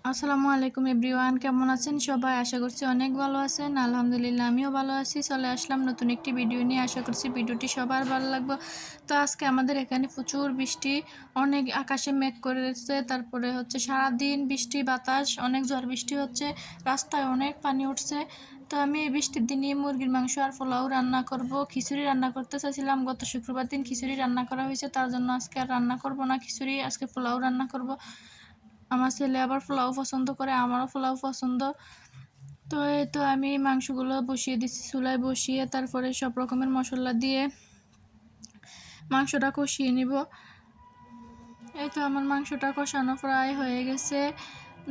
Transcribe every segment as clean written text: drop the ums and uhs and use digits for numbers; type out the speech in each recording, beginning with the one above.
আসসালামু আলাইকুম এভরিওয়ান, কেমন আছেন সবাই? আশা করছি অনেক ভালো আছেন। আলহামদুলিল্লাহ আমিও ভালো আছি। চলে আসলাম নতুন একটি ভিডিও নিয়ে। আশা করছি ভিডিওটি সবার ভালো লাগবে। তো আজকে আমাদের এখানে প্রচুর বৃষ্টি, অনেক আকাশে মেঘ করেছে, তারপরে হচ্ছে সারাদিন বৃষ্টি বাতাস, অনেক ঝড় বৃষ্টি হচ্ছে, রাস্তায় অনেক পানি উঠছে। তো আমি এই বৃষ্টির দিনে মুরগির মাংস আর পোলাও রান্না করব। খিচুড়ি রান্না করতে চাইছিলাম, গত শুক্রবার দিন খিচুড়ি রান্না করা হয়েছে, তার জন্য আজকে আর রান্না করব না খিচুড়ি, আজকে পোলাও রান্না করব। আমার ছেলে আবার পোলাও পছন্দ করে, আমারও পোলাও পছন্দ। তো এই তো আমি মাংসগুলো বসিয়ে দিচ্ছি চুলায়, বসিয়ে তারপরে সব রকমের মশলা দিয়ে মাংসটা কষিয়ে নিব। এই তো আমার মাংসটা কষানো প্রায় হয়ে গেছে।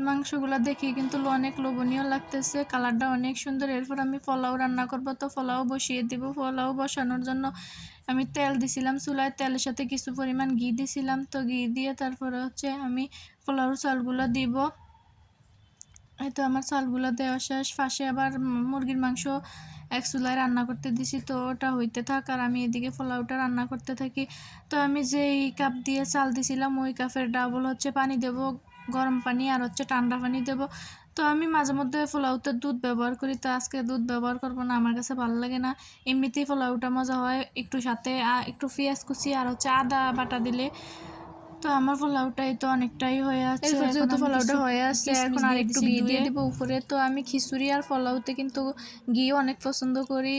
মাংসগুলো দেখি কিন্তু অনেক লোভনীয় লাগতেছে, কালারটা অনেক সুন্দর। এরপর আমি পোলাও রান্না করব, তো পোলাও বসিয়ে দিব। পোলাও বসানোর জন্য আমি তেল দিছিলাম চুলায়, তেলের সাথে কিছু পরিমাণ ঘি দিছিলাম। তো ঘি দিয়ে তারপরে হচ্ছে আমি পোলাওর চালগুলো দিব। এই তো আমার চালগুলো দেওয়া শেষ। পাশে আবার মুরগির মাংস এক চুলায় রান্না করতে দিছি, তো ওটা হইতে থাক আর আমি এদিকে পোলাওটা রান্না করতে থাকি। তো আমি যেই কাপ দিয়ে চাল দিছিলাম ওই কাপের ডাবল হচ্ছে পানি দেব, গরম পানি আর হচ্ছে ঠান্ডা পানি দেব। তো আমি মাঝে মধ্যে পোলাওতে দুধ ব্যবহার করি, তো আজকে দুধ ব্যবহার করব না, আমার কাছে ভালো লাগে না। এমনিতেই পোলাওটা মজা হয় একটু, সাথে একটু পেঁয়াজ কুচি আর হচ্ছে আদা বাটা দিলে। তো আমার পোলাওটাই তো অনেকটাই হয়ে আছে, এরপর যেহেতু পোলাওটা হয়ে আসছে এখন আর একটু ঘি দিয়ে দিব উপরে। তো আমি খিচুড়ি আর পোলাওতে কিন্তু ঘি অনেক পছন্দ করি।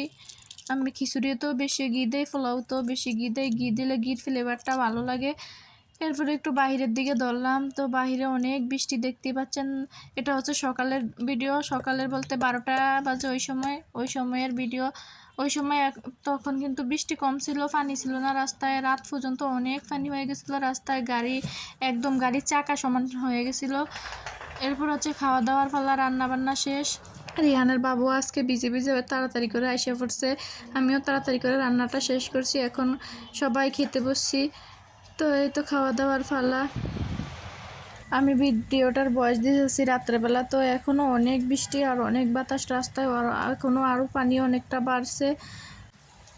আমি খিচুড়িতেও বেশি ঘি দেই, পোলাওতেও বেশি ঘি দেই, ঘি দিলে ঘির ফ্লেভারটা ভালো লাগে। এরপরে একটু বাইরের দিকে ধরলাম, তো বাইরে অনেক বৃষ্টি দেখতে পাচ্ছেন। এটা হচ্ছে সকালের ভিডিও, সকালের বলতে 12টা বাজে ওই সময়ের ভিডিও। ওই সময় তখন কিন্তু বৃষ্টি কম ছিল, পানি ছিল না রাস্তায়, রাত পর্যন্ত অনেক পানি হয়ে গেছিলো রাস্তায়, গাড়ির চাকা সমান হয়ে গেছিলো। এরপর হচ্ছে খাওয়া দাওয়ার পালা, রান্না বান্না শেষ। রিহানের বাবু আজকে ভিজে ভিজে তাড়াতাড়ি করে এসে পড়ছে, আমিও তাড়াতাড়ি করে রান্নাটা শেষ করছি, এখন সবাই খেতে বসছি। তো এই তো খাওয়া দাওয়ার পালা। আমি ভিডিওটার ভয়েস দিয়েছি রাত্রেবেলা, তো এখনও অনেক বৃষ্টি আর অনেক বাতাস রাস্তায়, আর এখনও আরও পানি অনেকটা বাড়ছে।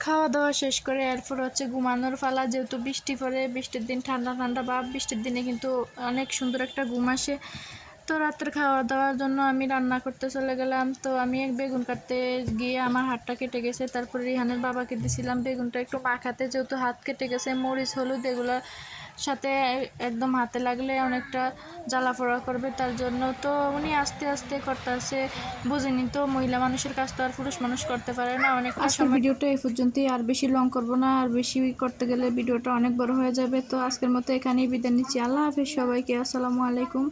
খাওয়া দাওয়া শেষ করে এরপর হচ্ছে ঘুমানোর পালা, যেহেতু বৃষ্টি পড়ে, বৃষ্টির দিন ঠান্ডা ঠান্ডা ভাব, বৃষ্টির দিনে কিন্তু অনেক সুন্দর একটা ঘুম আসে। তো রাত্রে খাওয়া দাওয়ার জন্য আমি রান্না করতে চলে গেলাম। তো আমি এক বেগুন কাটতে গিয়ে আমার হাতটা কেটে গেছে, তারপরে রিহানের বাবাকে দিয়েছিলাম বেগুনটা একটু মাখাতে, যেহেতু হাত কেটে গেছে, মরিচ হলুদ এগুলোর সাথে একদম হাতে লাগলে অনেকটা জ্বালা পোড়া করবে, তার জন্য। তো উনি আস্তে আস্তে করতে আসে, বুঝিনি তো মহিলা মানুষের কাজ তো আর পুরুষ মানুষ করতে পারে না। অনেকটা সময় ভিডিওটা এই পর্যন্তই, আর বেশি লং করব না, আর বেশি করতে গেলে ভিডিওটা অনেক বড় হয়ে যাবে। তো আজকের মতো এখানেই বিদায় নিচ্ছি। আল্লাহ হাফেজ সবাইকে, আসসালামু আলাইকুম।